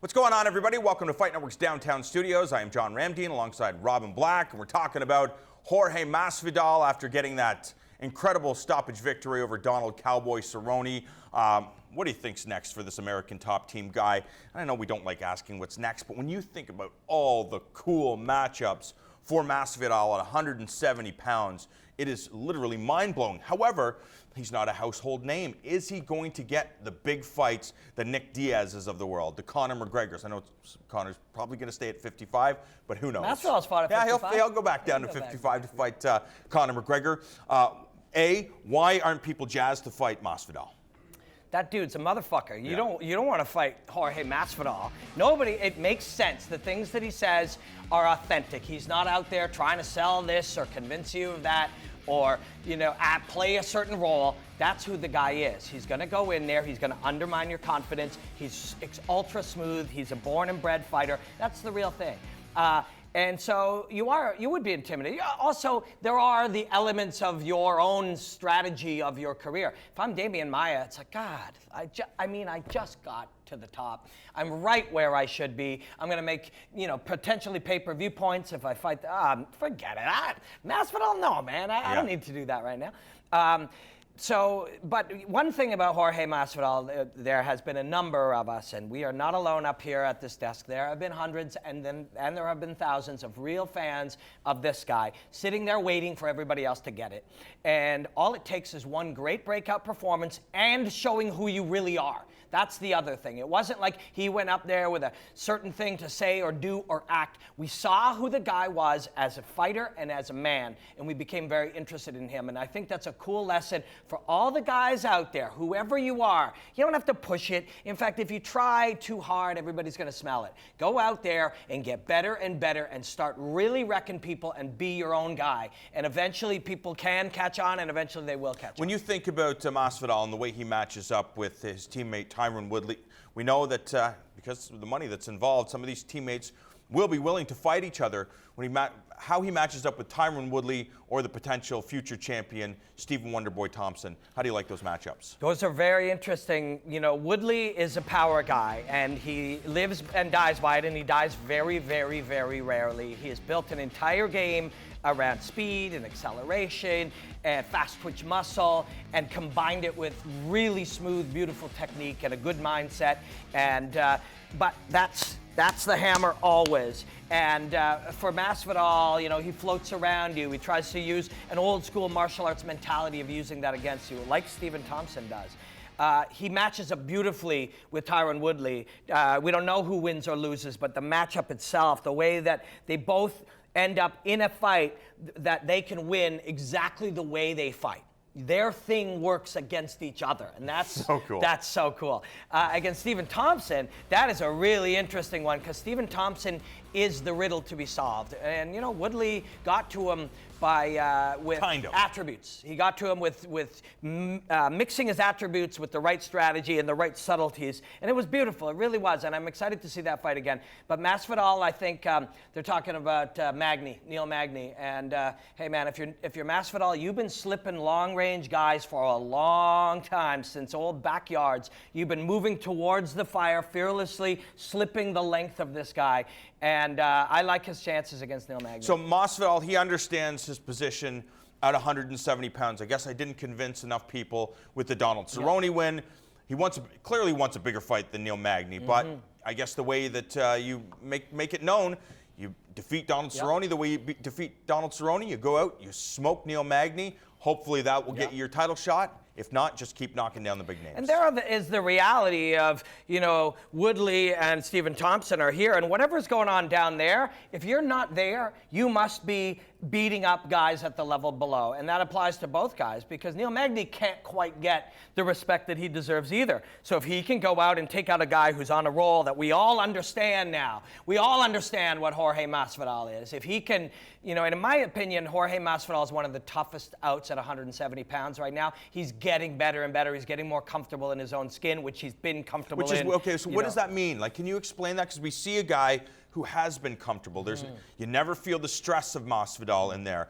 What's going on, everybody? Welcome to Fight Network's Downtown Studios. I am John Ramdeen alongside Robin Black, and we're talking about Jorge Masvidal after getting that incredible stoppage victory over Donald Cowboy Cerrone. What do you think's next for this American top team guy? I know we don't like asking what's next, but when you think about all the cool matchups for Masvidal at 170 pounds, it is literally mind-blowing. However, he's not a household name. Is he going to get the big fights, the Nick Diaz's of the world, the Conor McGregor's? I know Conor's probably going to stay at 55, but who knows? Masvidal's fought at 55. Yeah, he'll go back down to 55 to fight Conor McGregor. Why aren't people jazzed to fight Masvidal? That dude's a motherfucker. You don't want to fight Jorge Masvidal. Nobody. It makes sense. The things that he says are authentic. He's not out there trying to sell this or convince you of that, or play a certain role. That's who the guy is. He's going to go in there. He's going to undermine your confidence. He's ultra smooth. He's a born and bred fighter. That's the real thing. And so you would be intimidated. Also, there are the elements of your own strategy of your career. If I'm Damian Maia, it's like, God, I just got to the top. I'm right where I should be. I'm going to make, potentially pay-per-view points if I fight. Forget it. Masvidal, no, man. I don't need to do that right now. But one thing about Jorge Masvidal, there has been a number of us, and we are not alone up here at this desk. There have been hundreds, and there have been thousands of real fans of this guy sitting there waiting for everybody else to get it. And all it takes is one great breakout performance and showing who you really are. That's the other thing. It wasn't like he went up there with a certain thing to say or do or act. We saw who the guy was as a fighter and as a man, and we became very interested in him. And I think that's a cool lesson for all the guys out there, whoever you are. You don't have to push it. In fact, if you try too hard, everybody's going to smell it. Go out there and get better and better and start really wrecking people and be your own guy. And eventually people can catch on, and eventually they will catch on. When you think about Masvidal and the way he matches up with his teammate Tyron Woodley, we know that because of the money that's involved, some of these teammates will be willing to fight each other. How he matches up with Tyron Woodley or the potential future champion Stephen Wonderboy Thompson, how do you like those matchups? Those are very interesting. Woodley is a power guy, and he lives and dies by it, and he dies very, very, very rarely. He has built an entire game around speed and acceleration and fast twitch muscle, and combined it with really smooth, beautiful technique and a good mindset. And but that's the hammer always. And for Masvidal, he floats around you. He tries to use an old school martial arts mentality of using that against you, like Stephen Thompson does. He matches up beautifully with Tyron Woodley. We don't know who wins or loses, but the matchup itself, the way that they both end up in a fight, that they can win exactly the way they fight. Their thing works against each other, and that's so cool. That's so cool. Against Stephen Thompson, that is a really interesting one, because Stephen Thompson is the riddle to be solved. And Woodley got to him with attributes. He got to him with mixing his attributes with the right strategy and the right subtleties, and it was beautiful. It really was, and I'm excited to see that fight again. But Masvidal, I think they're talking about Neil Magny, and hey man, if you're Masvidal, you've been slipping long-range guys for a long time, since old backyards. You've been moving towards the fire, fearlessly slipping the length of this guy. And I like his chances against Neil Magny. So Masvidal, he understands his position at 170 pounds. I guess I didn't convince enough people with the Donald Cerrone win. He clearly wants a bigger fight than Neil Magny, but I guess the way that you make it known, you defeat Donald Cerrone the way you defeat Donald Cerrone. You go out, you smoke Neil Magny. Hopefully that will get you your title shot. If not, just keep knocking down the big names. And there is the reality of, Woodley and Stephen Thompson are here, and whatever's going on down there, if you're not there, you must be beating up guys at the level below. And that applies to both guys, because Neil Magny can't quite get the respect that he deserves either. So if he can go out and take out a guy who's on a roll that we all understand now, we all understand what Jorge Masvidal is. If he can, and in my opinion, Jorge Masvidal is one of the toughest outs at 170 pounds right now. He's getting better and better. He's getting more comfortable in his own skin, which he's been comfortable in. Okay, so what does that mean? Like, can you explain that? Because we see a guy who has been comfortable. You never feel the stress of Masvidal in there,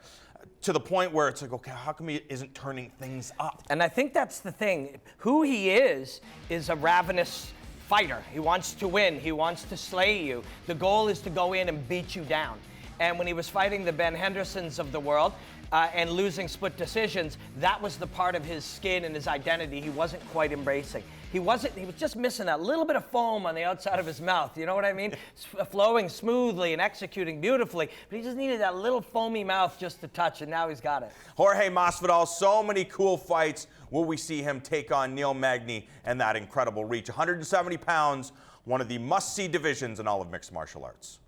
to the point where it's like, okay, how come he isn't turning things up? And I think that's the thing. Who he is a ravenous fighter. He wants to win. He wants to slay you. The goal is to go in and beat you down. And when he was fighting the Ben Hendersons of the world and losing split decisions, that was the part of his skin and his identity he wasn't quite embracing. He was just missing that little bit of foam on the outside of his mouth. You know what I mean? Flowing smoothly and executing beautifully, but he just needed that little foamy mouth just to touch, and now he's got it. Jorge Masvidal, so many cool fights. Will we see him take on Neil Magny and that incredible reach? 170 pounds, one of the must-see divisions in all of mixed martial arts.